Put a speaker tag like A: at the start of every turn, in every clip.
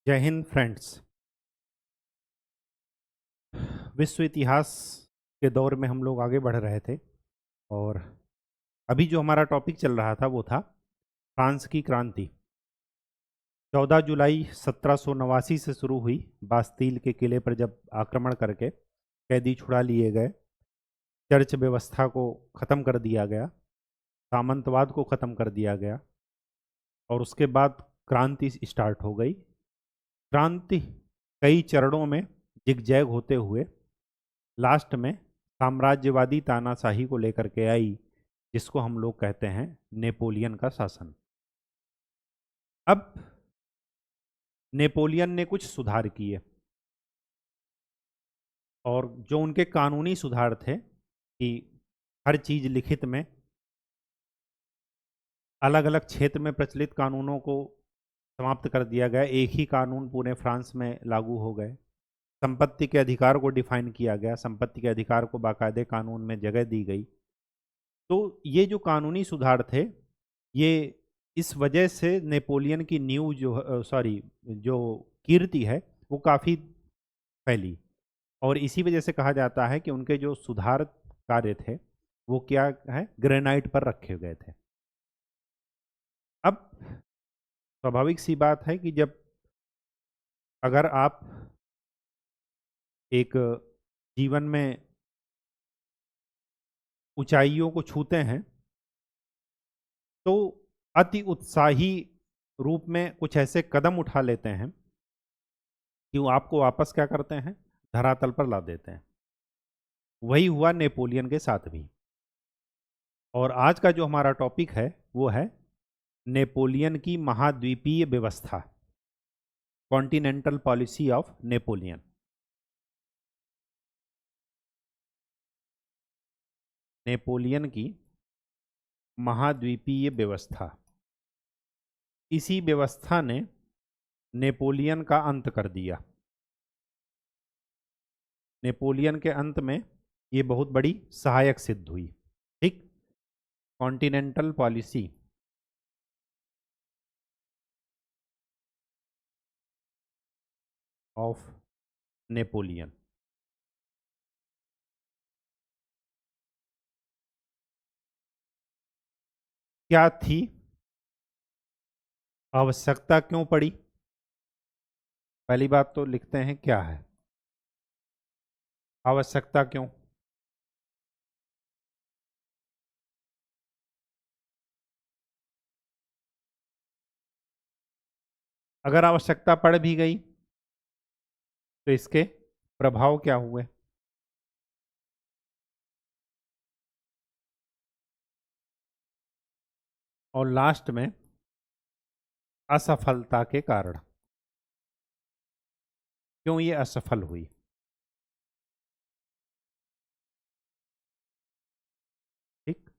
A: जय हिंद फ्रेंड्स। विश्व इतिहास के दौर में हम लोग आगे बढ़ रहे थे और अभी जो हमारा टॉपिक चल रहा था वो था फ्रांस की क्रांति। 14 जुलाई 1789 से शुरू हुई। बास्तील के किले पर जब आक्रमण करके कैदी छुड़ा लिए गए, चर्च व्यवस्था को ख़त्म कर दिया गया, सामंतवाद को ख़त्म कर दिया गया और उसके बाद क्रांति स्टार्ट हो गई। क्रांति कई चरणों में जिगजैग होते हुए लास्ट में साम्राज्यवादी तानाशाही को लेकर के आई, जिसको हम लोग कहते हैं नेपोलियन का शासन। अब नेपोलियन ने कुछ सुधार किए और जो उनके कानूनी सुधार थे कि हर चीज़ लिखित में, अलग अलग क्षेत्र में प्रचलित कानूनों को समाप्त कर दिया गया, एक ही कानून पूरे फ्रांस में लागू हो गए। संपत्ति के अधिकार को डिफाइन किया गया, संपत्ति के अधिकार को बाकायदे कानून में जगह दी गई। तो ये जो कानूनी सुधार थे, ये इस वजह से नेपोलियन की न्यू जो कीर्ति है वो काफ़ी फैली और इसी वजह से कहा जाता है कि उनके जो सुधार कार्य थे वो क्या है, ग्रेनाइट पर रखे गए थे। अब स्वाभाविक सी बात है कि जब अगर आप एक जीवन में ऊंचाइयों को छूते हैं तो अति उत्साही रूप में कुछ ऐसे कदम उठा लेते हैं कि वो आपको वापस क्या करते हैं, धरातल पर ला देते हैं। वही हुआ नेपोलियन के साथ भी। और आज का जो हमारा टॉपिक है वो है नेपोलियन की महाद्वीपीय व्यवस्था, continental policy of Napoleon. Napoleon की महाद्वीपीय व्यवस्था, इसी व्यवस्था ने नेपोलियन का अंत कर दिया। नेपोलियन के अंत में ये बहुत बड़ी सहायक सिद्ध हुई। ठीक, कॉन्टिनेंटल पॉलिसी ऑफ नेपोलियन। क्या थी, आवश्यकता क्यों पड़ी? पहली बात तो लिखते हैं क्या है, आवश्यकता क्यों? अगर आवश्यकता पड़ भी गई तो इसके प्रभाव क्या हुए? और लास्ट में असफलता के कारण, क्यों ये असफल हुई? ठीक,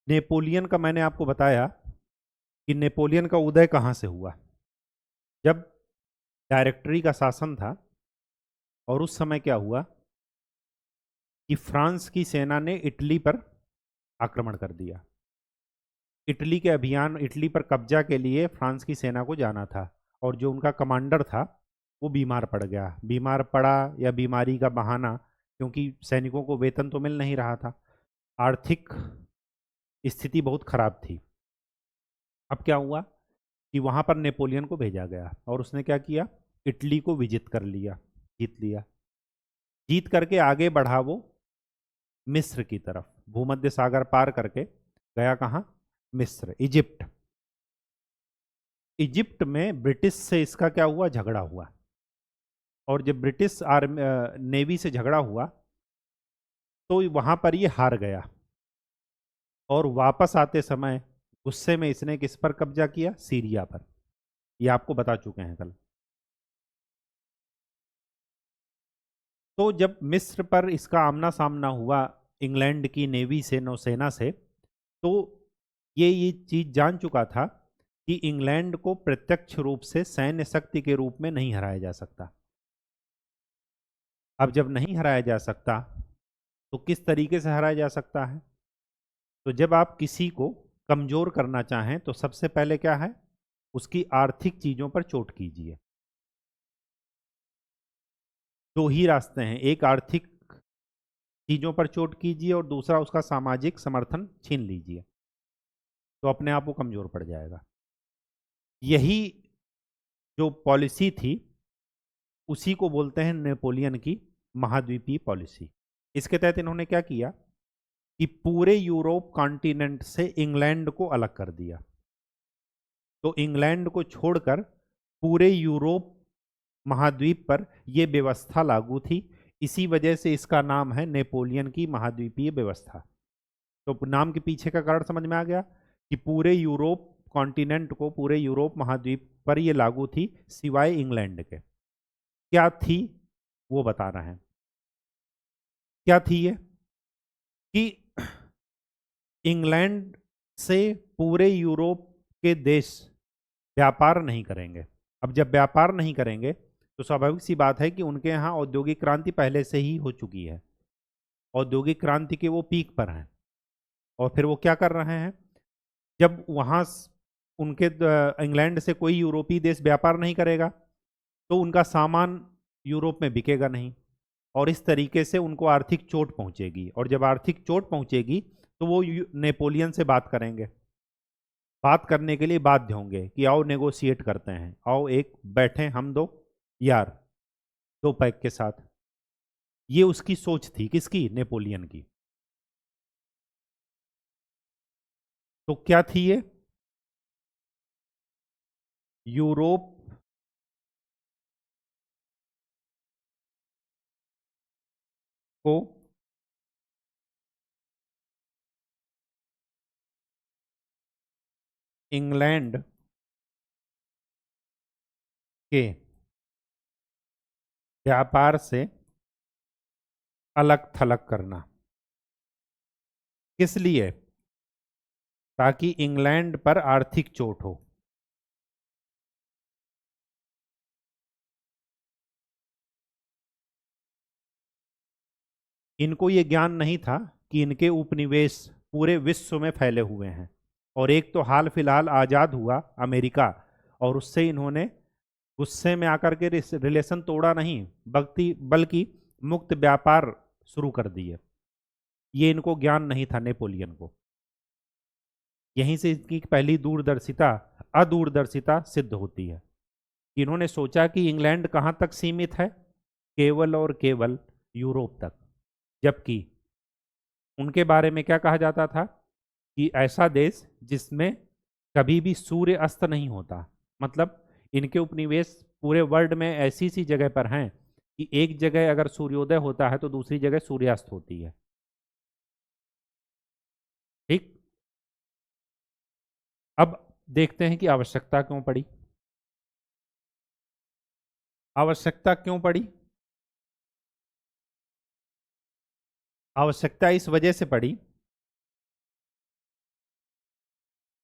A: नेपोलियन का मैंने आपको बताया कि नेपोलियन का उदय कहाँ से हुआ। जब डायरेक्टरी का शासन था और उस समय क्या हुआ कि फ्रांस की सेना ने इटली पर आक्रमण कर दिया। इटली के अभियान, इटली पर कब्जा के लिए फ्रांस की सेना को जाना था और जो उनका कमांडर था वो बीमार पड़ गया। बीमार पड़ा या बीमारी का बहाना, क्योंकि सैनिकों को वेतन तो मिल नहीं रहा था, आर्थिक स्थिति बहुत खराब थी। अब क्या हुआ कि वहाँ पर नेपोलियन को भेजा गया और उसने क्या किया, इटली को विजित कर लिया, जीत लिया। जीत करके आगे बढ़ा वो मिस्र की तरफ, भूमध्य सागर पार करके गया कहाँ, मिस्र, इजिप्ट। इजिप्ट में ब्रिटिश से इसका क्या हुआ, झगड़ा हुआ और जब ब्रिटिश आर्मी नेवी से झगड़ा हुआ तो वहाँ पर ये हार गया और वापस आते समय गुस्से में इसने किस पर कब्जा किया, सीरिया पर। ये आपको बता चुके हैं कल। तो जब मिस्र पर इसका आमना सामना हुआ इंग्लैंड की नेवी से, नौसेना से, तो ये चीज जान चुका था कि इंग्लैंड को प्रत्यक्ष रूप से सैन्य शक्ति के रूप में नहीं हराया जा सकता। अब जब नहीं हराया जा सकता तो किस तरीके से हराया जा सकता है? तो जब आप किसी को कमजोर करना चाहें तो सबसे पहले क्या है, उसकी आर्थिक चीजों पर चोट कीजिए। दो ही रास्ते हैं, एक आर्थिक चीजों पर चोट कीजिए और दूसरा उसका सामाजिक समर्थन छीन लीजिए, तो अपने आप वो कमजोर पड़ जाएगा। यही जो पॉलिसी थी उसी को बोलते हैं नेपोलियन की महाद्वीपीय पॉलिसी। इसके तहत इन्होंने क्या किया कि पूरे यूरोप कॉन्टिनेंट से इंग्लैंड को अलग कर दिया। तो इंग्लैंड को छोड़कर पूरे यूरोप महाद्वीप पर यह व्यवस्था लागू थी। इसी वजह से इसका नाम है नेपोलियन की महाद्वीपीय व्यवस्था। तो नाम के पीछे का कारण समझ में आ गया कि पूरे यूरोप कॉन्टिनेंट को, पूरे यूरोप महाद्वीप पर यह लागू थी सिवाय इंग्लैंड के। क्या थी वो बता रहे हैं। क्या थी ये कि इंग्लैंड से पूरे यूरोप के देश व्यापार नहीं करेंगे। अब जब व्यापार नहीं करेंगे तो स्वाभाविक सी बात है कि उनके यहाँ औद्योगिक क्रांति पहले से ही हो चुकी है, औद्योगिक क्रांति के वो पीक पर हैं। और फिर वो क्या कर रहे हैं, जब वहाँ उनके इंग्लैंड से कोई यूरोपीय देश व्यापार नहीं करेगा तो उनका सामान यूरोप में बिकेगा नहीं, और इस तरीके से उनको आर्थिक चोट पहुंचेगी। और जब आर्थिक चोट पहुंचेगी तो वो नेपोलियन से बात करेंगे, बात करने के लिए बाध्य होंगे कि आओ नेगोशिएट करते हैं, आओ एक बैठे हम दो यार, दो पैक के साथ। ये उसकी सोच थी, किसकी? नेपोलियन की। तो क्या थी ये? यूरोप को इंग्लैंड के व्यापार से अलग थलग करना। किस लिए? ताकि इंग्लैंड पर आर्थिक चोट हो। इनको ये ज्ञान नहीं था कि इनके उपनिवेश पूरे विश्व में फैले हुए हैं, और एक तो हाल फिलहाल आज़ाद हुआ अमेरिका, और उससे इन्होंने गुस्से में आकर के रिलेशन तोड़ा नहीं, बल्कि मुक्त व्यापार शुरू कर दिए। ये इनको ज्ञान नहीं था नेपोलियन को। यहीं से इसकी पहली दूरदर्शिता अदूरदर्शिता सिद्ध होती है कि इन्होंने सोचा कि इंग्लैंड कहाँ तक सीमित है, केवल और केवल यूरोप तक। जबकि उनके बारे में क्या कहा जाता था कि ऐसा देश जिसमें कभी भी सूर्य अस्त नहीं होता। मतलब इनके उपनिवेश पूरे वर्ल्ड में ऐसी सी जगह पर हैं कि एक जगह अगर सूर्योदय होता है तो दूसरी जगह सूर्यास्त होती है। ठीक। अब देखते हैं कि आवश्यकता क्यों पड़ी। आवश्यकता क्यों पड़ी? आवश्यकता इस वजह से पड़ी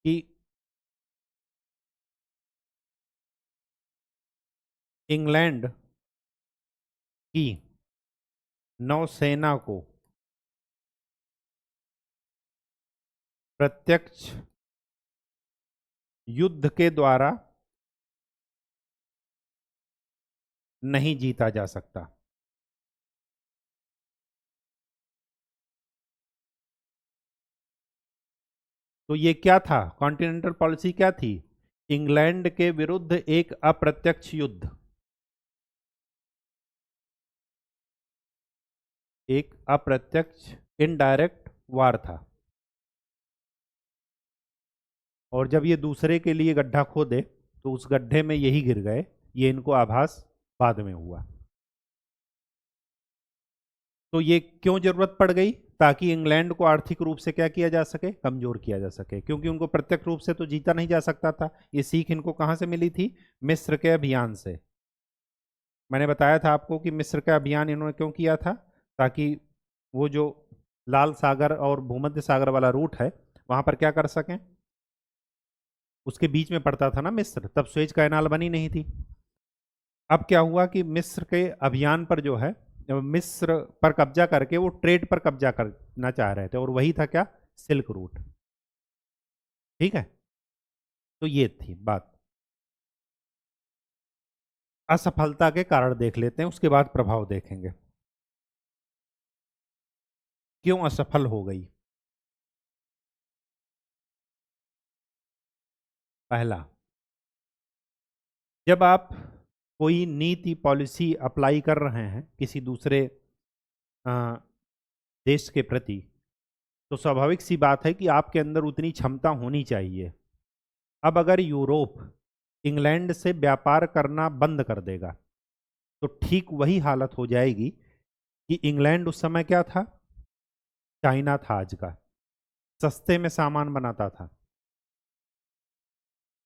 A: कि इंग्लैंड की नौसेना को प्रत्यक्ष युद्ध के द्वारा नहीं जीता जा सकता। तो ये क्या था? कॉन्टिनेंटल पॉलिसी क्या थी? इंग्लैंड के विरुद्ध एक अप्रत्यक्ष युद्ध, एक अप्रत्यक्ष इनडायरेक्ट वार था। और जब ये दूसरे के लिए गड्ढा खोदे तो उस गड्ढे में यही गिर गए, ये इनको आभास बाद में हुआ। तो ये क्यों जरूरत पड़ गई? ताकि इंग्लैंड को आर्थिक रूप से क्या किया जा सके? कमजोर किया जा सके, क्योंकि उनको प्रत्यक्ष रूप से तो जीता नहीं जा सकता था। ये सीख इनको कहां से मिली थी? मिस्र के अभियान से। मैंने बताया था आपको कि मिस्र का अभियान इन्होंने क्यों किया था? ताकि वो जो लाल सागर और भूमध्य सागर वाला रूट है वहां पर क्या कर सकें, उसके बीच में पड़ता था ना मिस्र, तब सुएज कैनाल बनी नहीं थी। अब क्या हुआ कि मिस्र के अभियान पर जो है, मिस्र पर कब्जा करके वो ट्रेड पर कब्जा करना चाह रहे थे, और वही था क्या? Silk route. ठीक है, तो ये थी बात। असफलता के कारण देख लेते हैं, उसके बाद प्रभाव देखेंगे। क्यों असफल हो गई? पहला, जब आप कोई नीति पॉलिसी अप्लाई कर रहे हैं किसी दूसरे अ, देश के प्रति, तो स्वाभाविक सी बात है कि आपके अंदर उतनी क्षमता होनी चाहिए। अब अगर यूरोप इंग्लैंड से व्यापार करना बंद कर देगा, तो ठीक वही हालत हो जाएगी कि इंग्लैंड उस समय क्या था? चाइना था आज का, सस्ते में सामान बनाता था।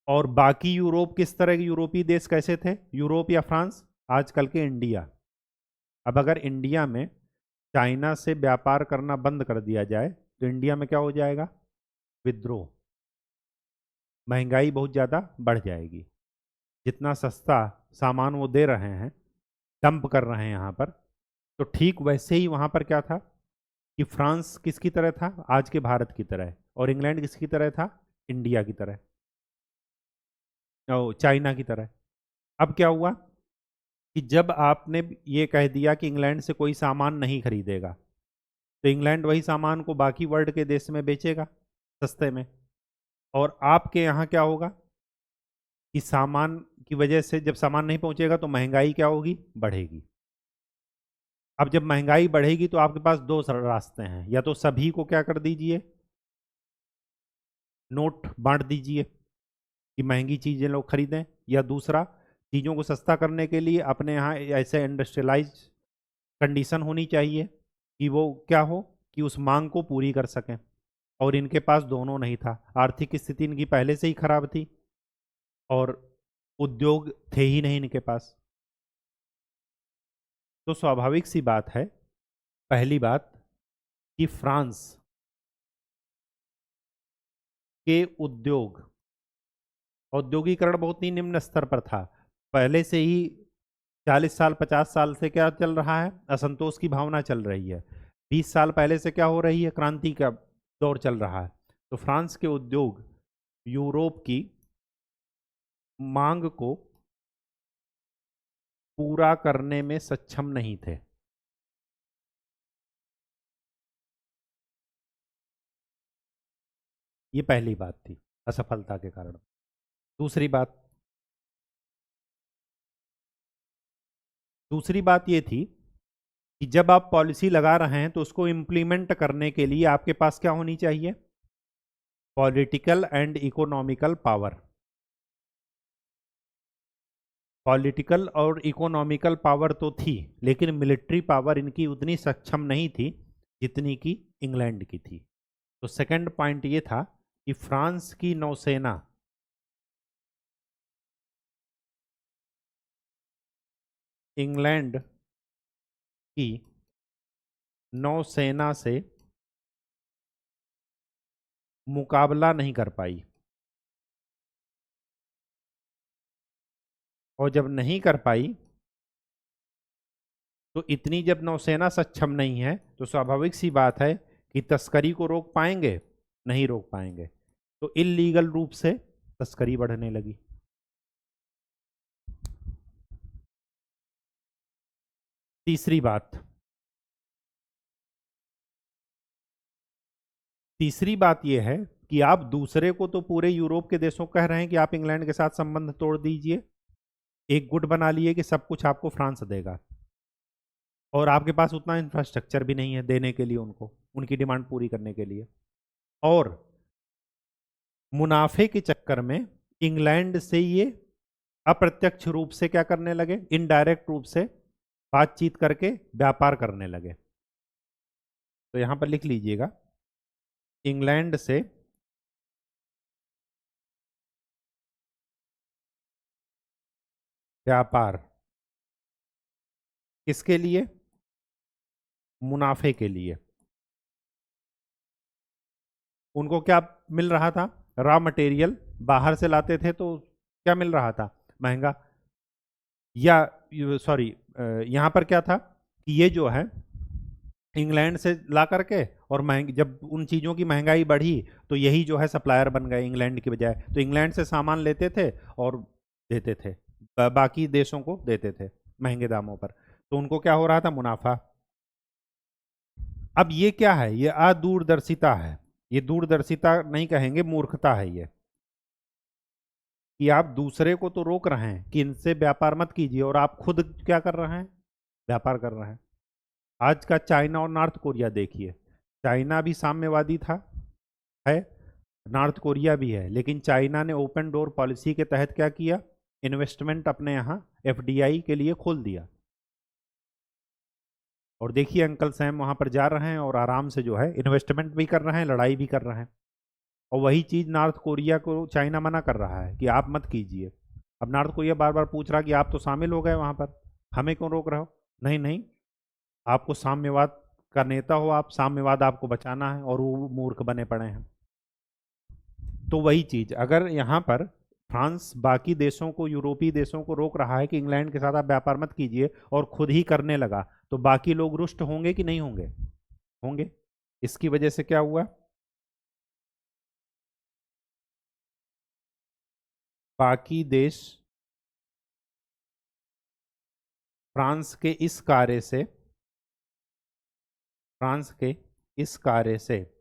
A: और बाकी यूरोप, किस तरह के यूरोपीय देश कैसे थे? यूरोप या फ्रांस, आजकल के इंडिया। अब अगर इंडिया में चाइना से व्यापार करना बंद कर दिया जाए, तो इंडिया में क्या हो जाएगा? विद्रोह, महंगाई बहुत ज़्यादा बढ़ जाएगी। जितना सस्ता सामान वो दे रहे हैं, डंप कर रहे हैं यहाँ पर, तो ठीक वैसे ही वहाँ पर क्या था कि फ्रांस किसकी तरह था? आज के भारत की तरह। और इंग्लैंड किसकी तरह था? इंडिया की तरह, चाइना की तरह। अब क्या हुआ कि जब आपने ये कह दिया कि इंग्लैंड से कोई सामान नहीं खरीदेगा, तो इंग्लैंड वही सामान को बाकी वर्ल्ड के देश में बेचेगा सस्ते में। और आपके यहाँ क्या होगा कि सामान की वजह से जब सामान नहीं पहुंचेगा, तो महंगाई क्या होगी? बढ़ेगी। अब जब महंगाई बढ़ेगी, तो आपके पास दो रास्ते हैं। या तो सभी को क्या कर दीजिए, नोट बांट दीजिए कि महंगी चीज़ें लोग खरीदें, या दूसरा, चीज़ों को सस्ता करने के लिए अपने यहाँ ऐसे इंडस्ट्रियलाइज कंडीशन होनी चाहिए कि वो क्या हो कि उस मांग को पूरी कर सकें। और इनके पास दोनों नहीं था, आर्थिक स्थिति इनकी पहले से ही खराब थी और उद्योग थे ही नहीं इनके पास। तो स्वाभाविक सी बात है, पहली बात, कि फ्रांस के औद्योगिकरण बहुत ही निम्न स्तर पर था। पहले से ही 40 साल 50 साल से क्या चल रहा है? असंतोष की भावना चल रही है। 20 साल पहले से क्या हो रही है? क्रांति का दौर चल रहा है। तो फ्रांस के उद्योग यूरोप की मांग को पूरा करने में सक्षम नहीं थे। ये पहली बात थी असफलता के कारण। दूसरी बात ये थी कि जब आप पॉलिसी लगा रहे हैं, तो उसको इम्प्लीमेंट करने के लिए आपके पास क्या होनी चाहिए? Political and economical power. Political और इकोनॉमिकल पावर तो थी, लेकिन मिलिट्री पावर इनकी उतनी सक्षम नहीं थी जितनी कि इंग्लैंड की थी। तो सेकंड पॉइंट ये था कि फ्रांस की नौसेना इंग्लैंड की नौसेना से मुकाबला नहीं कर पाई। और जब नहीं कर पाई, तो इतनी जब नौसेना सक्षम नहीं है, तो स्वाभाविक सी बात है कि तस्करी को रोक पाएंगे? नहीं रोक पाएंगे। तो इल्लीगल रूप से तस्करी बढ़ने लगी। तीसरी बात तीसरी बात यह है कि आप दूसरे को, तो पूरे यूरोप के देशों को कह रहे हैं कि आप इंग्लैंड के साथ संबंध तोड़ दीजिए, एक गुट बना लिए कि सब कुछ आपको फ्रांस देगा। और आपके पास उतना इंफ्रास्ट्रक्चर भी नहीं है देने के लिए उनको, उनकी डिमांड पूरी करने के लिए। और मुनाफे के चक्कर में इंग्लैंड से ये अप्रत्यक्ष रूप से क्या करने लगे? इनडायरेक्ट रूप से बातचीत करके व्यापार करने लगे। तो यहां पर लिख लीजिएगा, इंग्लैंड से व्यापार किसके लिए? मुनाफे के लिए। उनको क्या मिल रहा था? रॉ मटेरियल बाहर से लाते थे, तो क्या मिल रहा था? महंगा। या सॉरी, यहाँ पर क्या था कि ये जो है इंग्लैंड से ला करके, और महंगी, जब उन चीज़ों की महंगाई बढ़ी, तो यही जो है सप्लायर बन गए इंग्लैंड की बजाय। तो इंग्लैंड से सामान लेते थे और देते थे, बाकी देशों को देते थे महंगे दामों पर, तो उनको क्या हो रहा था, मुनाफा। अब ये क्या है, ये अदूरदर्शिता है। ये दूरदर्शिता नहीं कहेंगे, मूर्खता है ये, कि आप दूसरे को तो रोक रहे हैं कि इनसे व्यापार मत कीजिए, और आप खुद क्या कर रहे हैं, व्यापार कर रहे हैं। आज का चाइना और नॉर्थ कोरिया देखिए, चाइना भी साम्यवादी था, है, नॉर्थ कोरिया भी है, लेकिन चाइना ने ओपन डोर पॉलिसी के तहत क्या किया, इन्वेस्टमेंट अपने यहाँ एफडीआई के लिए खोल दिया। और देखिए अंकल सैम वहां पर जा रहे हैं और आराम से जो है इन्वेस्टमेंट भी कर रहे हैं, लड़ाई भी कर रहे हैं। और वही चीज नॉर्थ कोरिया को चाइना मना कर रहा है कि आप मत कीजिए। अब नॉर्थ कोरिया बार बार पूछ रहा कि आप तो शामिल हो गए वहां पर, हमें क्यों रोक रहे हो। नहीं नहीं, आपको साम्यवाद का नेता हो आप, साम्यवाद आपको बचाना है, और वो मूर्ख बने पड़े हैं। तो वही चीज अगर यहाँ पर फ्रांस बाकी देशों को, यूरोपीय देशों को रोक रहा है कि इंग्लैंड के साथ आप व्यापार मत कीजिए, और खुद ही करने लगा, तो बाकी लोग रुष्ट होंगे कि नहीं होंगे, होंगे। इसकी वजह से क्या हुआ, बाकी देश फ्रांस के इस कार्य से, फ्रांस के इस कार्य से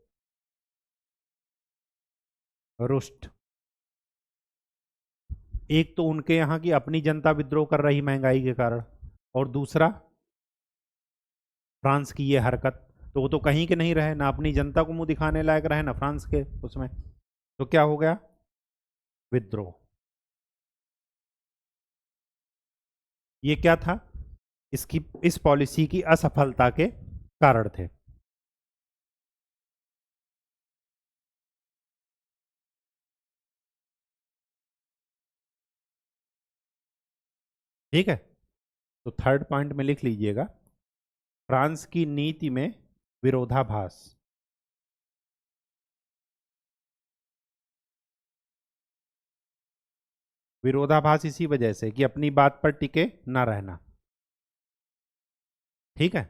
A: रुष्ट। एक तो उनके यहाँ की अपनी जनता विद्रोह कर रही महंगाई के कारण, और दूसरा फ्रांस की ये हरकत। तो वो तो कहीं के नहीं रहे, ना अपनी जनता को मुंह दिखाने लायक रहे, ना फ्रांस के उसमें। तो क्या हो गया, विद्रोह। ये क्या था, इसकी, इस पॉलिसी की असफलता के कारण थे। ठीक है, तो थर्ड पॉइंट में लिख लीजिएगा, फ्रांस की नीति में विरोधाभास। विरोधाभास इसी वजह से कि अपनी बात पर टिके ना रहना। ठीक है,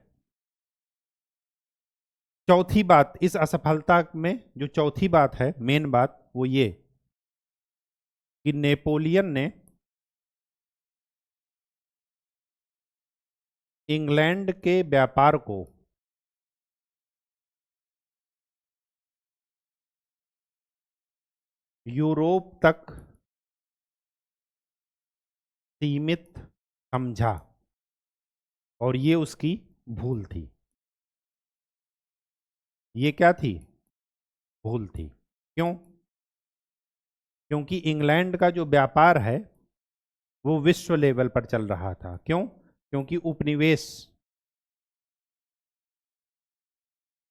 A: चौथी बात इस असफलता में, जो चौथी बात है, मेन बात, वो ये कि नेपोलियन ने इंग्लैंड के व्यापार को यूरोप तक सीमित समझा, और ये उसकी भूल थी। ये क्या थी, भूल थी। क्यों, क्योंकि इंग्लैंड का जो व्यापार है वो विश्व लेवल पर चल रहा था। क्यों, क्योंकि उपनिवेश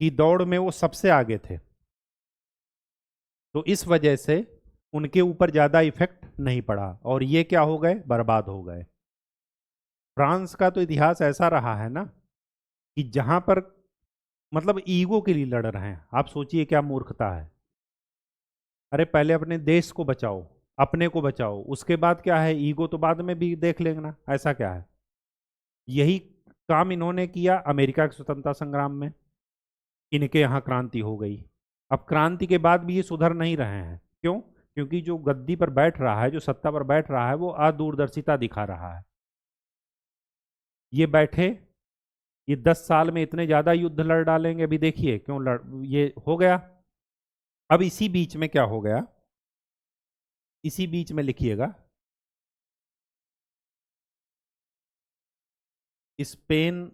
A: की दौड़ में वो सबसे आगे थे, तो इस वजह से उनके ऊपर ज्यादा इफेक्ट नहीं पड़ा, और ये क्या हो गए, बर्बाद हो गए। फ्रांस का तो इतिहास ऐसा रहा है ना, कि जहां पर मतलब ईगो के लिए लड़ रहे हैं, आप सोचिए क्या मूर्खता है। अरे पहले अपने देश को बचाओ, अपने को बचाओ, उसके बाद क्या है, ईगो तो बाद में भी देख लेना, ऐसा क्या है। यही काम इन्होंने किया अमेरिका के स्वतंत्रता संग्राम में, इनके यहाँ क्रांति हो गई। अब क्रांति के बाद भी ये सुधर नहीं रहे हैं। क्यों, क्योंकि जो गद्दी पर बैठ रहा है, जो सत्ता पर बैठ रहा है, वो अदूरदर्शिता दिखा रहा है। ये बैठे, ये 10 साल में इतने ज्यादा युद्ध लड़ डालेंगे, अभी देखिए क्यों लड़, ये हो गया। अब इसी बीच में क्या हो गया, इसी बीच में लिखिएगा, स्पेन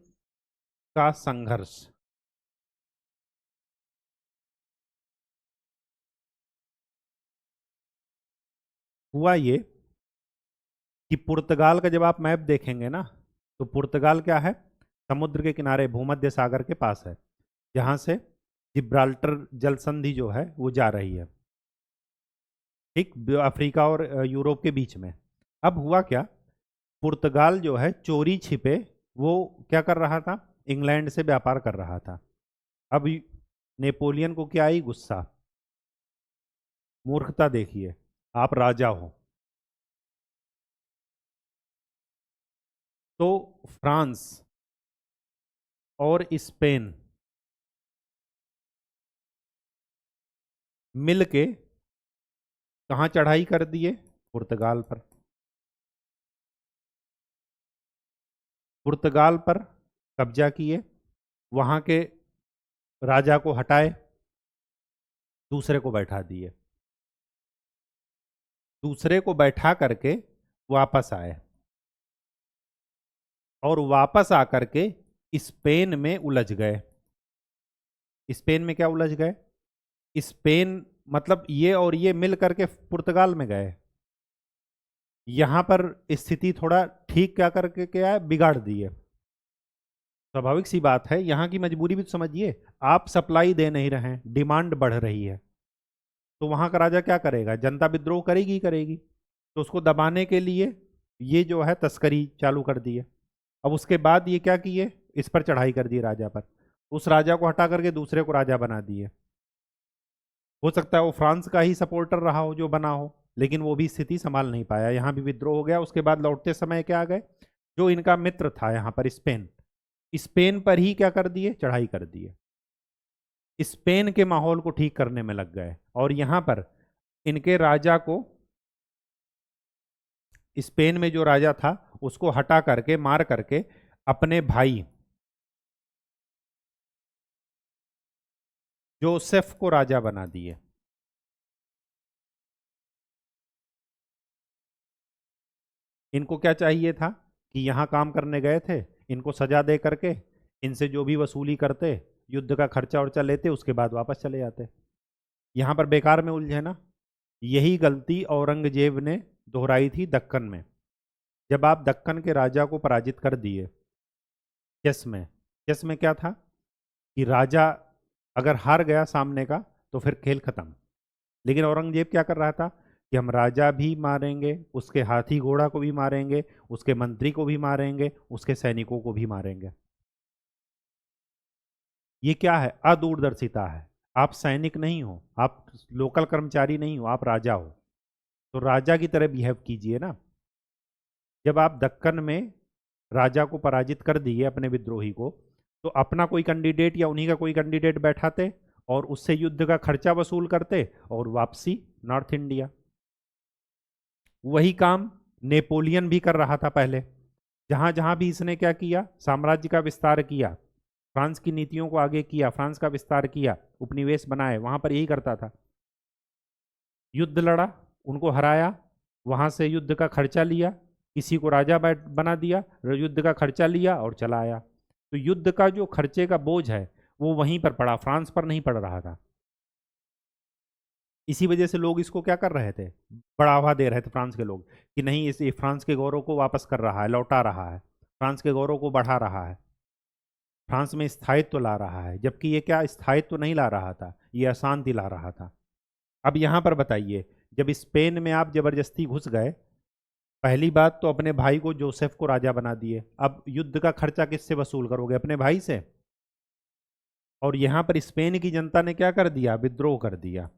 A: का संघर्ष। हुआ ये कि पुर्तगाल का जब आप मैप देखेंगे ना, तो पुर्तगाल क्या है, समुद्र के किनारे, भूमध्य सागर के पास है, जहां से जिब्राल्टर जल संधि जो है वो जा रही है, ठीक, अफ्रीका और यूरोप के बीच में। अब हुआ क्या, पुर्तगाल जो है चोरी छिपे वो क्या कर रहा था, इंग्लैंड से व्यापार कर रहा था। अब नेपोलियन को क्या आई, गुस्सा। मूर्खता देखिए, आप राजा हो। तो फ्रांस और स्पेन मिलके कहाँ चढ़ाई कर दिए, पुर्तगाल पर। पुर्तगाल पर कब्जा किए, वहां के राजा को हटाए, दूसरे को बैठा दिए, दूसरे को बैठा करके वापस आए और वापस आकर के स्पेन में उलझ गए। स्पेन में क्या उलझ गए? स्पेन मतलब ये और ये मिल करके पुर्तगाल में गए। यहां पर स्थिति थोड़ा ठीक क्या करके क्या है, बिगाड़ दी है। स्वाभाविक सी बात है, यहां की मजबूरी भी तो समझिए। आप सप्लाई दे नहीं रहे हैं, डिमांड बढ़ रही है, तो वहां का राजा क्या करेगा? जनता विद्रोह करेगी ही करेगी। तो उसको दबाने के लिए ये जो है तस्करी चालू कर दी है। अब उसके बाद ये क्या किए, इस पर चढ़ाई कर दी राजा पर, उस राजा को हटा करके दूसरे को राजा बना दिए। हो सकता है वो फ्रांस का ही सपोर्टर रहा हो जो बना हो, लेकिन वो भी स्थिति संभाल नहीं पाया, यहाँ भी विद्रोह हो गया। उसके बाद लौटते समय क्या आ गए, जो इनका मित्र था यहाँ पर स्पेन, स्पेन पर ही क्या कर दिए, चढ़ाई कर दिए। स्पेन के माहौल को ठीक करने में लग गए और यहाँ पर इनके राजा को, स्पेन में जो राजा था उसको हटा करके, मार करके अपने भाई जोसेफ को राजा बना दिए। इनको क्या चाहिए था कि यहाँ काम करने गए थे, इनको सजा दे करके इनसे जो भी वसूली करते, युद्ध का खर्चा वर्चा लेते, उसके बाद वापस चले जाते। यहाँ पर बेकार में उलझे ना। यही गलती औरंगजेब ने दोहराई थी दक्कन में। जब आप दक्कन के राजा को पराजित कर दिए चेस में, चेस में क्या था कि राजा अगर हार गया सामने का तो फिर खेल खत्म। लेकिन औरंगजेब क्या कर रहा था कि हम राजा भी मारेंगे, उसके हाथी घोड़ा को भी मारेंगे, उसके मंत्री को भी मारेंगे, उसके सैनिकों को भी मारेंगे। ये क्या है? अदूरदर्शिता है। आप सैनिक नहीं हो, आप लोकल कर्मचारी नहीं हो, आप राजा हो, तो राजा की तरह बिहेव कीजिए ना। जब आप दक्कन में राजा को पराजित कर दिए अपने विद्रोही को, तो अपना कोई कैंडिडेट या उन्हीं का कोई कैंडिडेट बैठाते और उससे युद्ध का खर्चा वसूल करते और वापसी नॉर्थ इंडिया। वही काम नेपोलियन भी कर रहा था पहले। जहां जहां भी इसने क्या किया, साम्राज्य का विस्तार किया, फ्रांस की नीतियों को आगे किया, फ्रांस का विस्तार किया, उपनिवेश बनाए, वहां पर यही करता था। युद्ध लड़ा, उनको हराया, वहां से युद्ध का खर्चा लिया, किसी को राजा बना दिया, युद्ध का खर्चा लिया और चला आया। तो युद्ध का जो खर्चे का बोझ है वो वहीं पर पड़ा, फ्रांस पर नहीं पड़ रहा था। इसी वजह से लोग इसको क्या कर रहे थे, बढ़ावा दे रहे थे फ्रांस के लोग, कि नहीं इस फ्रांस के गौरव को वापस कर रहा है, लौटा रहा है, फ्रांस के गौरव को बढ़ा रहा है, फ्रांस में स्थायित्व ला रहा है। जबकि ये क्या स्थायित्व नहीं ला रहा था, ये अशांति ला रहा था। अब यहाँ पर बताइए, जब स्पेन में आप जबरदस्ती घुस गए, पहली बात तो अपने भाई को, जोसेफ को राजा बना दिए। अब युद्ध का खर्चा किससे वसूल करोगे? अपने भाई से। और यहाँ पर स्पेन की जनता ने क्या कर दिया, विद्रोह कर दिया।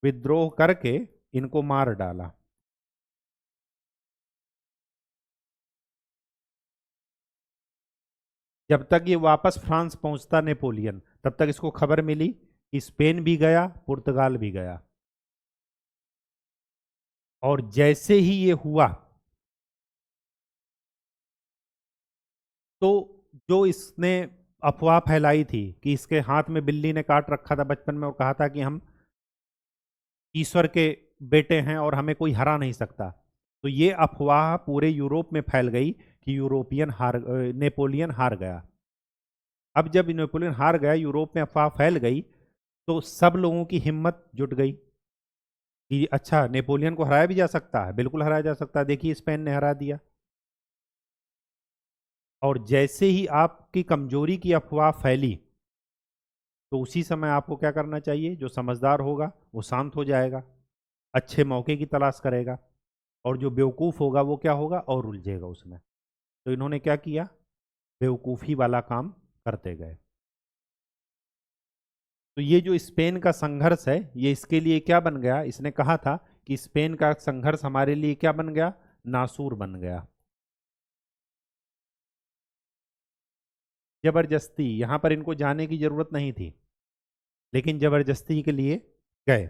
A: विद्रोह करके इनको मार डाला। जब तक ये वापस फ्रांस पहुंचता नेपोलियन, तब तक इसको खबर मिली कि स्पेन भी गया, पुर्तगाल भी गया। और जैसे ही ये हुआ, तो जो इसने अफवाह फैलाई थी कि इसके हाथ में बिल्ली ने काट रखा था बचपन में और कहा था कि हम ईश्वर के बेटे हैं और हमें कोई हरा नहीं सकता, तो ये अफवाह पूरे यूरोप में फैल गई कि नेपोलियन हार गया। अब जब नेपोलियन हार गया, यूरोप में अफवाह फैल गई, तो सब लोगों की हिम्मत जुट गई कि अच्छा, नेपोलियन को हराया भी जा सकता है, बिल्कुल हराया जा सकता है, देखिए स्पेन ने हरा दिया। और जैसे ही आपकी कमजोरी की अफवाह फैली, तो उसी समय आपको क्या करना चाहिए, जो समझदार होगा वो शांत हो जाएगा, अच्छे मौके की तलाश करेगा, और जो बेवकूफ़ होगा वो क्या होगा, और उलझेगा उसमें। तो इन्होंने क्या किया, बेवकूफ़ी वाला काम करते गए। तो ये जो स्पेन का संघर्ष है, ये इसके लिए क्या बन गया, इसने कहा था कि स्पेन का संघर्ष हमारे लिए क्या बन गया, नासूर बन गया। जबरदस्ती, यहां पर इनको जाने की जरूरत नहीं थी, लेकिन जबरदस्ती के लिए गए।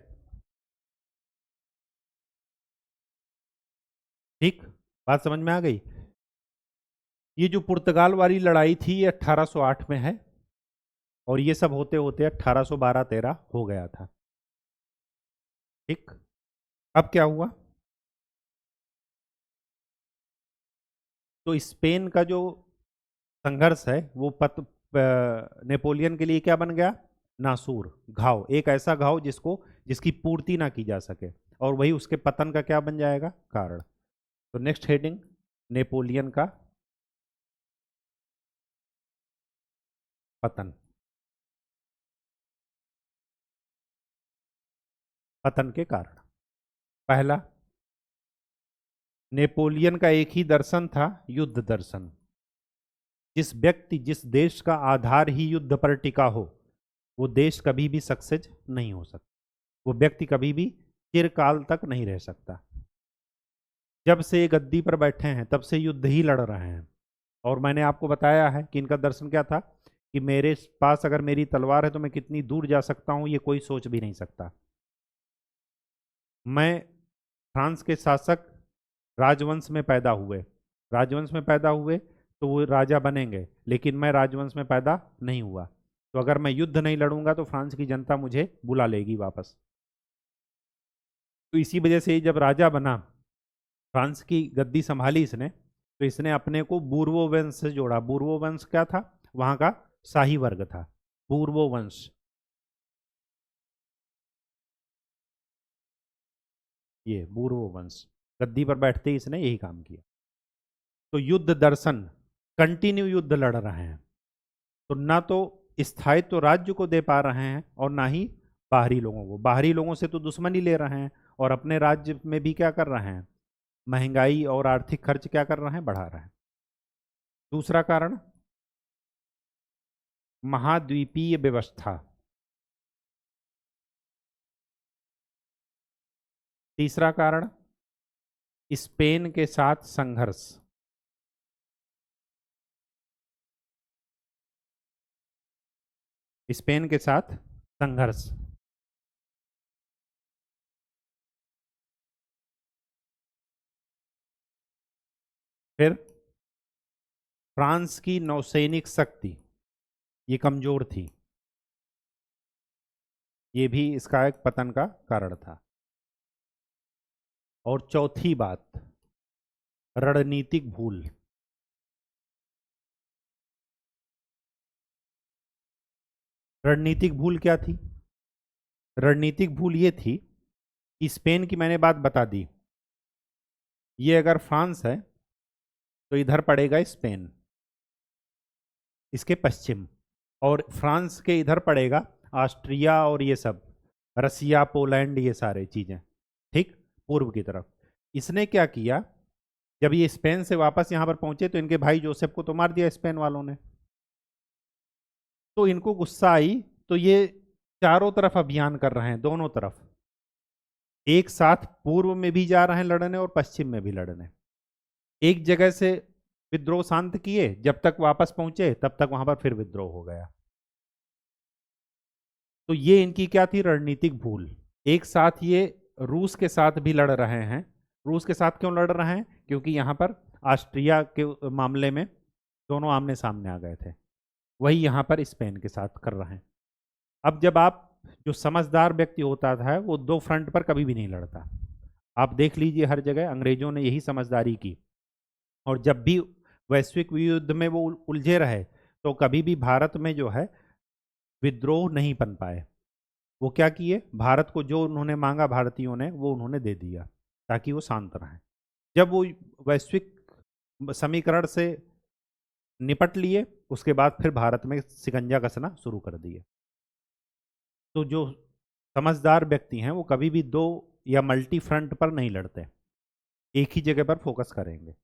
A: ठीक, बात समझ में आ गई। ये जो पुर्तगाल वाली लड़ाई थी ये 1808 में है, और ये सब होते होते 1812-13 हो गया था। ठीक, अब क्या हुआ? तो स्पेन का जो संघर्ष है वो नेपोलियन के लिए क्या बन गया? नासूर, घाव, एक ऐसा घाव जिसकी पूर्ति ना की जा सके, और वही उसके पतन का क्या बन जाएगा? कारण। तो नेक्स्ट हेडिंग, नेपोलियन का पतन। पतन के कारण, पहला, नेपोलियन का एक ही दर्शन था, युद्ध दर्शन। जिस देश का आधार ही युद्ध पर टिका हो, वो देश कभी भी सक्सेस नहीं हो सकता, वो व्यक्ति कभी भी चिरकाल तक नहीं रह सकता। जब से ये गद्दी पर बैठे हैं तब से युद्ध ही लड़ रहे हैं, और मैंने आपको बताया है कि इनका दर्शन क्या था कि मेरे पास अगर मेरी तलवार है तो मैं कितनी दूर जा सकता हूं, ये कोई सोच भी नहीं सकता। मैं फ्रांस के शासक राजवंश में पैदा हुए, राजवंश में पैदा हुए तो वो राजा बनेंगे, लेकिन मैं राजवंश में पैदा नहीं हुआ, तो अगर मैं युद्ध नहीं लड़ूंगा तो फ्रांस की जनता मुझे बुला लेगी वापस। तो इसी वजह से जब राजा बना, फ्रांस की गद्दी संभाली इसने, तो इसने अपने को बूर्बो वंश से जोड़ा। बूर्बो वंश क्या था? वहां का शाही वर्ग था, बूर्बो वंश। ये बूर्बो वंश, गद्दी पर बैठते ही इसने यही काम किया। तो युद्ध दर्शन, कंटिन्यू युद्ध लड़ रहे हैं, तो ना तो स्थायित्व तो राज्य को दे पा रहे हैं और ना ही बाहरी लोगों को। बाहरी लोगों से तो दुश्मनी ले रहे हैं, और अपने राज्य में भी क्या कर रहे हैं? महंगाई और आर्थिक खर्च क्या कर रहे हैं? बढ़ा रहे हैं। दूसरा कारण, महाद्वीपीय व्यवस्था। तीसरा कारण, स्पेन के साथ संघर्ष। स्पेन के साथ संघर्ष। फिर फ्रांस की नौसैनिक शक्ति ये कमजोर थी, ये भी इसका एक पतन का कारण था। और चौथी बात, रणनीतिक भूल। रणनीतिक भूल क्या थी? रणनीतिक भूल ये थी कि स्पेन की मैंने बात बता दी, ये अगर फ्रांस है तो इधर पड़ेगा स्पेन, इसके पश्चिम, और फ्रांस के इधर पड़ेगा ऑस्ट्रिया और ये सब, रसिया, पोलैंड, ये सारे चीजें, ठीक, पूर्व की तरफ। इसने क्या किया, जब ये स्पेन से वापस यहां पर पहुंचे तो इनके भाई जोसेफ को तो मार दिया स्पेन वालों ने। तो इनको गुस्सा आई, तो ये चारों तरफ अभियान कर रहे हैं, दोनों तरफ एक साथ, पूर्व में भी जा रहे हैं लड़ने और पश्चिम में भी लड़ने। एक जगह से विद्रोह शांत किए, जब तक वापस पहुंचे तब तक वहां पर फिर विद्रोह हो गया। तो ये इनकी क्या थी? रणनीतिक भूल। एक साथ ये रूस के साथ भी लड़ रहे हैं। रूस के साथ क्यों लड़ रहे हैं? क्योंकि यहां पर ऑस्ट्रिया के मामले में दोनों आमने सामने आ गए थे, वही यहां पर स्पेन के साथ कर रहे हैं। अब जब आप, जो समझदार व्यक्ति होता था वो दो फ्रंट पर कभी भी नहीं लड़ता। आप देख लीजिए हर जगह अंग्रेजों ने यही समझदारी की, और जब भी वैश्विक युद्ध में वो उलझे रहे तो कभी भी भारत में जो है विद्रोह नहीं बन पाए। वो क्या किए, भारत को जो उन्होंने मांगा भारतीयों ने वो उन्होंने दे दिया ताकि वो शांत रहे। जब वो वैश्विक समीकरण से निपट लिए, उसके बाद फिर भारत में शिकंजा कसना शुरू कर दिए। तो जो समझदार व्यक्ति हैं वो कभी भी दो या मल्टी फ्रंट पर नहीं लड़ते, एक ही जगह पर फोकस करेंगे।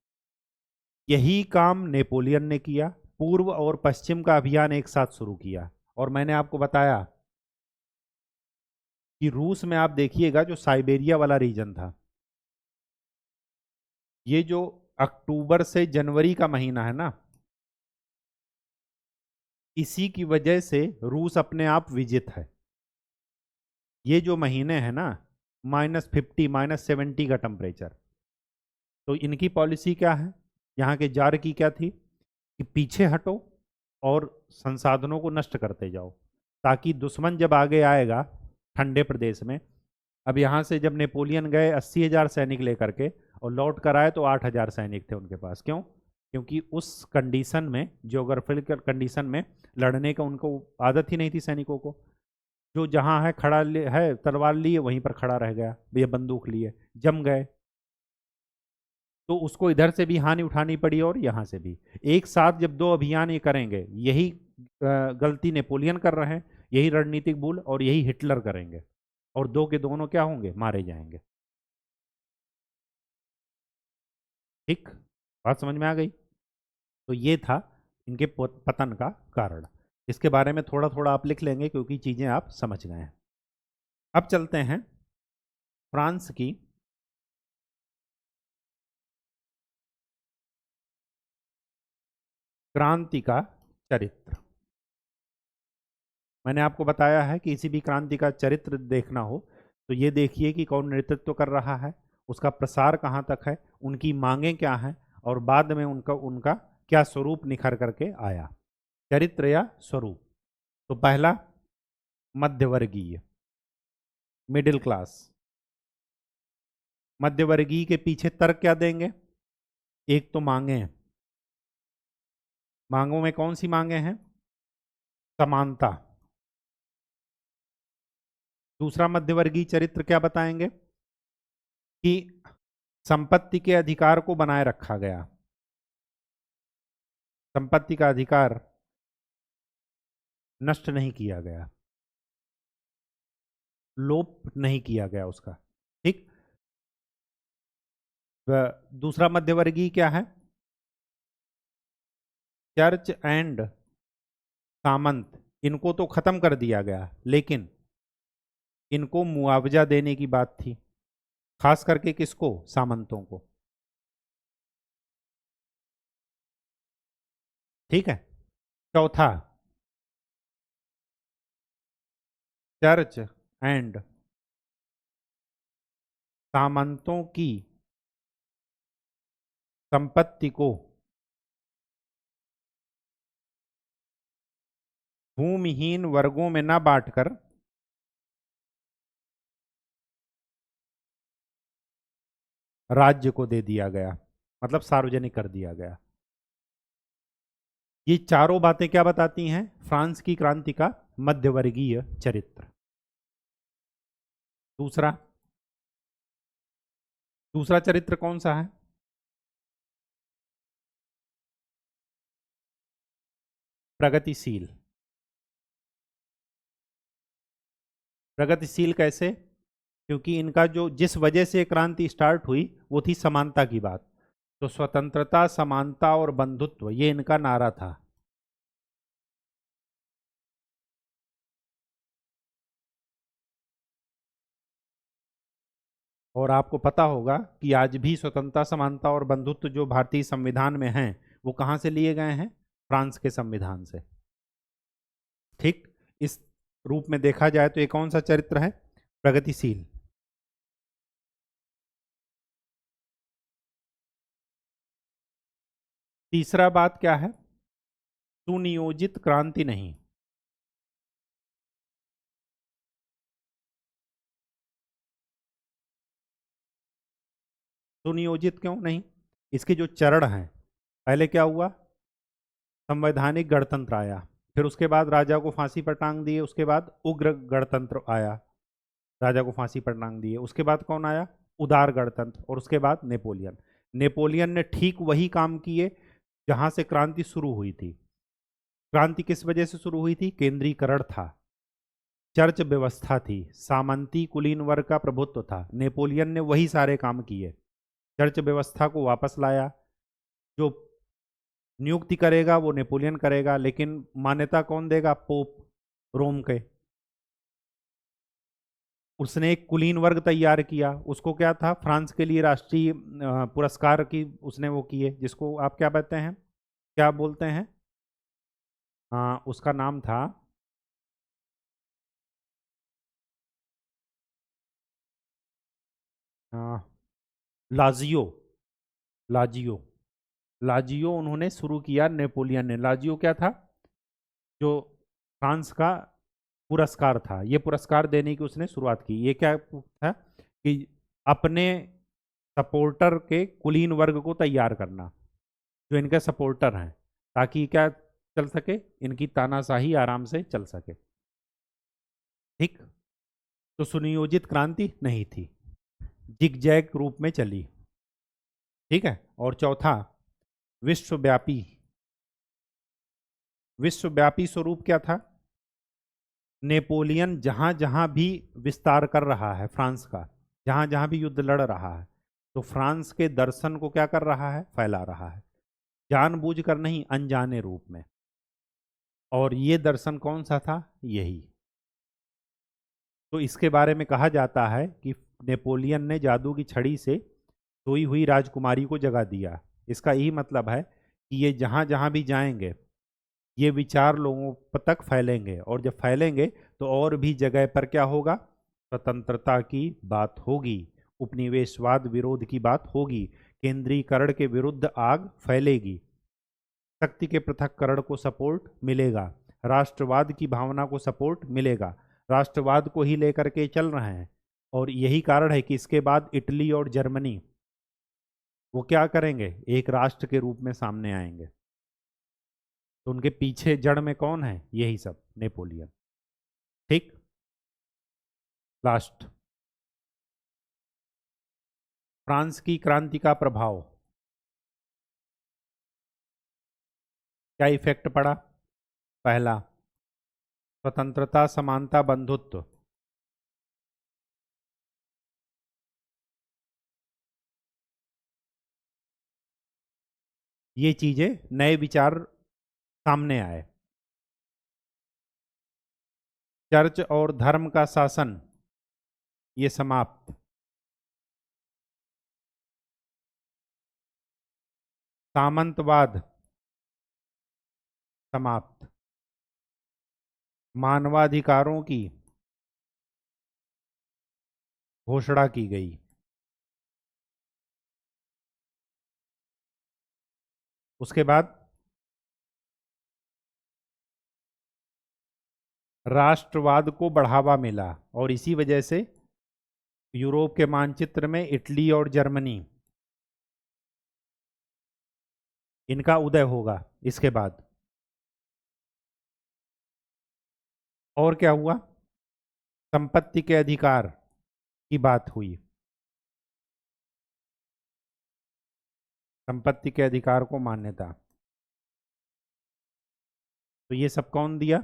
A: यही काम नेपोलियन ने किया, पूर्व और पश्चिम का अभियान एक साथ शुरू किया। और मैंने आपको बताया कि रूस में आप देखिएगा जो साइबेरिया वाला रीजन था, ये जो अक्टूबर से जनवरी का महीना है ना, इसी की वजह से रूस अपने आप विजित है। ये जो महीने हैं ना, -50 -70 का टेम्परेचर, तो इनकी पॉलिसी क्या है? यहाँ के जार की क्या थी कि पीछे हटो और संसाधनों को नष्ट करते जाओ, ताकि दुश्मन जब आगे आएगा ठंडे प्रदेश में। अब यहाँ से जब नेपोलियन गए 80,000 सैनिक लेकर के और लौट कर आए तो 8,000 सैनिक थे उनके पास। क्यों? क्योंकि उस कंडीशन में, जियोग्राफिकल कंडीशन में लड़ने का उनको आदत ही नहीं थी सैनिकों को। जो जहाँ है खड़ा है, तलवार लिए वहीं पर खड़ा रह गया, ये बंदूक लिए जम गए। तो उसको इधर से भी हानि उठानी पड़ी और यहाँ से भी। एक साथ जब दो अभियान ये करेंगे, यही गलती नेपोलियन कर रहे हैं, यही रणनीतिक भूल, और यही हिटलर करेंगे, और दो के दोनों क्या होंगे? मारे जाएंगे। ठीक, बात समझ में आ गई? तो ये था इनके पतन का कारण। इसके बारे में थोड़ा थोड़ा आप लिख लेंगे क्योंकि चीजें आप समझ गए हैं। अब चलते हैं फ्रांस की क्रांति का चरित्र। मैंने आपको बताया है कि किसी भी क्रांति का चरित्र देखना हो तो ये देखिए कि कौन नेतृत्व कर रहा है, उसका प्रसार कहाँ तक है, उनकी मांगें क्या हैं, और बाद में उनका उनका क्या स्वरूप निखर करके आया। चरित्र या स्वरूप। तो पहला, मध्यवर्गीय, मिडिल क्लास। मध्यवर्गीय के पीछे तर्क क्या देंगे? एक तो मांगे हैं, मांगों में कौन सी मांगे हैं? समानता। दूसरा मध्यवर्गीय चरित्र क्या बताएंगे? कि संपत्ति के अधिकार को बनाए रखा गया, संपत्ति का अधिकार नष्ट नहीं किया गया, लोप नहीं किया गया उसका। ठीक। दूसरा मध्यवर्गीय क्या है? चर्च एंड सामंत, इनको तो खत्म कर दिया गया, लेकिन इनको मुआवजा देने की बात थी, खास करके किसको? सामंतों को। ठीक है। चौथा, चर्च एंड सामंतों की संपत्ति को भूमिहीन वर्गों में न बांटकर राज्य को दे दिया गया, मतलब सार्वजनिक कर दिया गया। ये चारों बातें क्या बताती हैं? फ्रांस की क्रांति का मध्यवर्गीय चरित्र। दूसरा, दूसरा चरित्र कौन सा है? प्रगतिशील। प्रगतिशील कैसे? क्योंकि इनका जो, जिस वजह से क्रांति स्टार्ट हुई वो थी समानता की बात। तो स्वतंत्रता, समानता और बंधुत्व, ये इनका नारा था। और आपको पता होगा कि आज भी स्वतंत्रता, समानता और बंधुत्व जो भारतीय संविधान में हैं, वो कहाँ से लिए गए हैं? फ्रांस के संविधान से। ठीक। इस रूप में देखा जाए तो ये कौन सा चरित्र है? प्रगतिशील। तीसरा बात क्या है? सुनियोजित क्रांति नहीं। सुनियोजित क्यों नहीं? इसके जो चरण हैं, पहले क्या हुआ? संवैधानिक गणतंत्र आया, फिर उसके बाद राजा को फांसी पर टांग दिए, उसके बाद उग्र गणतंत्र आया, राजा को फांसी पर टांग दिए, उसके बाद कौन आया? उदार गणतंत्र, और उसके बाद नेपोलियन। नेपोलियन ने ठीक वही काम किए जहां से क्रांति शुरू हुई थी। क्रांति किस वजह से शुरू हुई थी? केंद्रीकरण था, चर्च व्यवस्था थी, सामंती कुलीन वर्ग का प्रभुत्व था। नेपोलियन ने वही सारे काम किए, चर्च व्यवस्था को वापस लाया। जो नियुक्ति करेगा वो नेपोलियन करेगा, लेकिन मान्यता कौन देगा? पोप रोम के। उसने एक कुलीन वर्ग तैयार किया, उसको क्या था? फ्रांस के लिए राष्ट्रीय पुरस्कार की उसने वो किए, जिसको आप क्या कहते हैं, क्या बोलते हैं? उसका नाम था अ, लाजियो, लाजियो। लाजियो उन्होंने शुरू किया, नेपोलियन ने। लाजियो क्या था? जो फ्रांस का पुरस्कार था, ये पुरस्कार देने की उसने शुरुआत की। ये क्या था कि अपने सपोर्टर के कुलीन वर्ग को तैयार करना, जो इनके सपोर्टर हैं, ताकि क्या चल सके, इनकी तानाशाही आराम से चल सके। ठीक। तो सुनियोजित क्रांति नहीं थी, जिगजैग रूप में चली। ठीक है। और चौथा, विश्वव्यापी। विश्वव्यापी स्वरूप क्या था? नेपोलियन जहां जहां भी विस्तार कर रहा है फ्रांस का, जहां जहां भी युद्ध लड़ रहा है, तो फ्रांस के दर्शन को क्या कर रहा है? फैला रहा है, जानबूझकर नहीं, अनजाने रूप में। और ये दर्शन कौन सा था? यही। तो इसके बारे में कहा जाता है कि नेपोलियन ने जादू की छड़ी से सोई हुई राजकुमारी को जगा दिया। इसका यही मतलब है कि ये जहां जहां भी जाएंगे, ये विचार लोगों तक फैलेंगे, और जब फैलेंगे तो और भी जगह पर क्या होगा? स्वतंत्रता की बात होगी, उपनिवेशवाद विरोध की बात होगी, केंद्रीकरण के विरुद्ध आग फैलेगी, शक्ति के पृथक्करण को सपोर्ट मिलेगा, राष्ट्रवाद की भावना को सपोर्ट मिलेगा। राष्ट्रवाद को ही लेकर के चल रहे हैं। और यही कारण है कि इसके बाद इटली और जर्मनी वो क्या करेंगे? एक राष्ट्र के रूप में सामने आएंगे। तो उनके पीछे जड़ में कौन है? यही सब, नेपोलियन। ठीक। लास्ट, फ्रांस की क्रांति का प्रभाव, क्या इफेक्ट पड़ा? पहला, स्वतंत्रता, समानता, बंधुत्व। ये चीजें, नए विचार सामने आए। चर्च और धर्म का शासन, ये समाप्त। सामंतवाद, समाप्त। मानवाधिकारों की घोषणा की गई। उसके बाद राष्ट्रवाद को बढ़ावा मिला, और इसी वजह से यूरोप के मानचित्र में इटली और जर्मनी, इनका उदय होगा इसके बाद। और क्या हुआ? संपत्ति के अधिकार की बात हुई। संपत्ति के अधिकार को मान्यता। तो ये सब कौन दिया?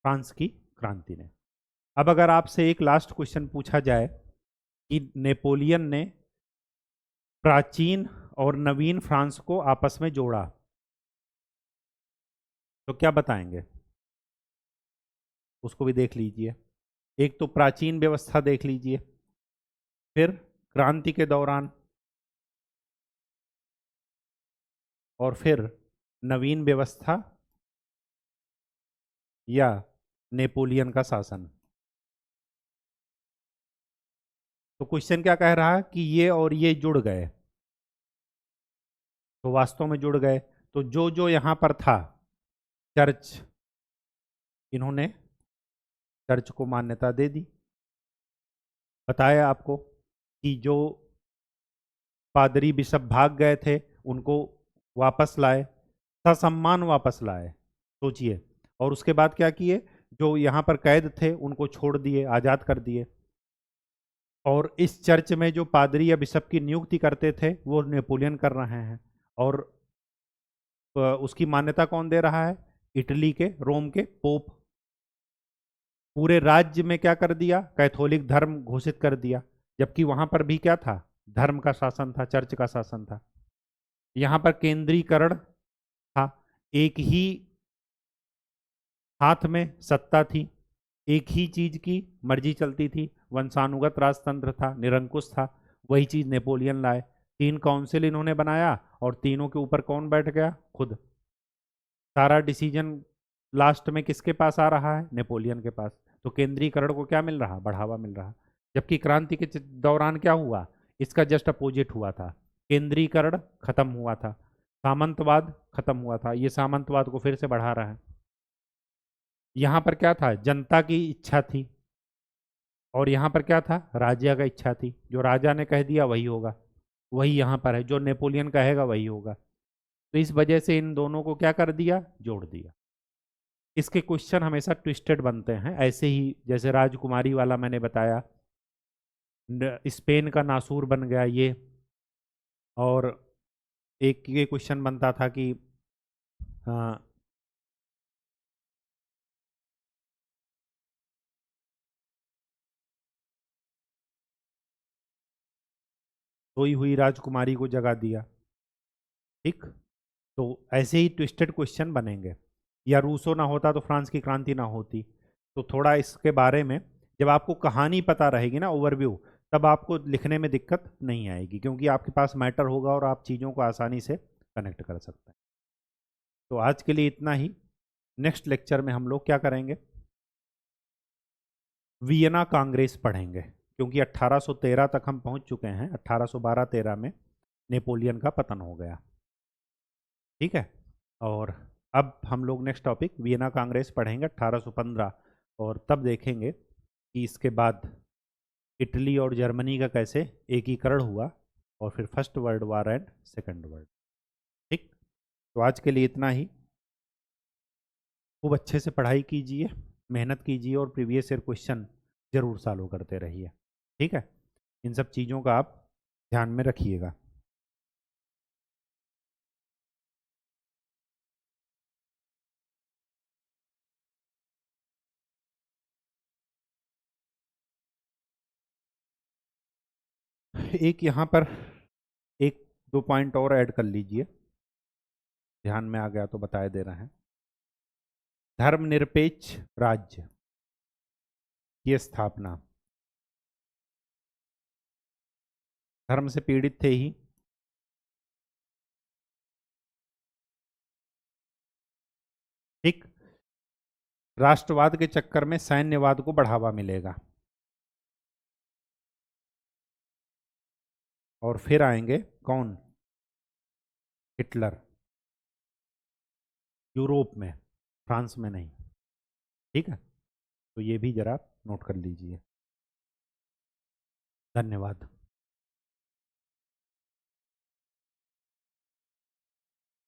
A: फ्रांस की क्रांति ने। अब अगर आपसे एक लास्ट क्वेश्चन पूछा जाए कि नेपोलियन ने प्राचीन और नवीन फ्रांस को आपस में जोड़ा, तो क्या बताएंगे? उसको भी देख लीजिए। एक तो प्राचीन व्यवस्था देख लीजिए, फिर क्रांति के दौरान, और फिर नवीन व्यवस्था या नेपोलियन का शासन। तो क्वेश्चन क्या कह रहा है कि ये और ये जुड़ गए, तो वास्तव में जुड़ गए। तो जो जो यहां पर था, चर्च, इन्होंने चर्च को मान्यता दे दी। बताया आपको कि जो पादरी बिशप भाग गए थे, उनको वापस लाए, ससम्मान वापस लाए। सोचिए। और उसके बाद क्या किए? जो यहाँ पर कैद थे उनको छोड़ दिए, आज़ाद कर दिए। और इस चर्च में जो पादरी या बिशप की नियुक्ति करते थे, वो नेपोलियन कर रहे हैं। और उसकी मान्यता कौन दे रहा है? इटली के रोम के पोप। पूरे राज्य में क्या कर दिया? कैथोलिक धर्म घोषित कर दिया। जबकि वहां पर भी क्या था? धर्म का शासन था, चर्च का शासन था। यहाँ पर केंद्रीकरण था, एक ही हाथ में सत्ता थी, एक ही चीज की मर्जी चलती थी, वंशानुगत राजतंत्र था, निरंकुश था। वही चीज नेपोलियन लाए। 3 काउंसिल इन्होंने बनाया, और तीनों के ऊपर कौन बैठ गया? खुद। सारा डिसीजन लास्ट में किसके पास आ रहा है? नेपोलियन के पास। तो केंद्रीकरण को क्या मिल रहा? बढ़ावा मिल रहा। जबकि क्रांति के दौरान क्या हुआ? इसका जस्ट अपोजिट हुआ था, केंद्रीकरण खत्म हुआ था। सामंतवाद खत्म हुआ था, ये सामंतवाद को फिर से बढ़ा रहा है। यहाँ पर क्या था, जनता की इच्छा थी, और यहाँ पर क्या था, राजा का इच्छा थी। जो राजा ने कह दिया वही होगा, वही यहाँ पर है, जो नेपोलियन कहेगा वही होगा। तो इस वजह से इन दोनों को क्या कर दिया, जोड़ दिया। इसके क्वेश्चन हमेशा ट्विस्टेड बनते हैं, ऐसे ही जैसे राजकुमारी वाला मैंने बताया, स्पेन का नासूर बन गया ये। और एक ये क्वेश्चन बनता था कि हाँ, सोई हुई राजकुमारी को जगा दिया। ठीक, तो ऐसे ही ट्विस्टेड क्वेश्चन बनेंगे। या रूसो ना होता तो फ्रांस की क्रांति ना होती। तो थोड़ा इसके बारे में जब आपको कहानी पता रहेगी ना, ओवरव्यू, तब आपको लिखने में दिक्कत नहीं आएगी, क्योंकि आपके पास मैटर होगा और आप चीज़ों को आसानी से कनेक्ट कर सकते हैं। तो आज के लिए इतना ही। नेक्स्ट लेक्चर में हम लोग क्या करेंगे, वियना कांग्रेस पढ़ेंगे, क्योंकि 1813 तक हम पहुंच चुके हैं। 1812-13 में नेपोलियन का पतन हो गया। ठीक है, और अब हम लोग नेक्स्ट टॉपिक वियना कांग्रेस पढ़ेंगे 1815, और तब देखेंगे कि इसके बाद इटली और जर्मनी का कैसे एकीकरण हुआ, और फिर first world war and second world. ठीक, तो आज के लिए इतना ही। खूब अच्छे से पढ़ाई कीजिए, मेहनत कीजिए, और प्रीवियस ईयर क्वेश्चन जरूर सॉल्व करते रहिए। ठीक है, इन सब चीज़ों का आप ध्यान में रखिएगा। एक यहाँ पर एक दो पॉइंट और ऐड कर लीजिए, ध्यान में आ गया तो बताए दे रहे हैं। धर्मनिरपेक्ष राज्य की स्थापना, धर्म से पीड़ित थे ही। ठीक, राष्ट्रवाद के चक्कर में सैन्यवाद को बढ़ावा मिलेगा, और फिर आएंगे कौन, हिटलर, यूरोप में, फ्रांस में नहीं। ठीक है, तो ये भी जरा नोट कर लीजिए। धन्यवाद।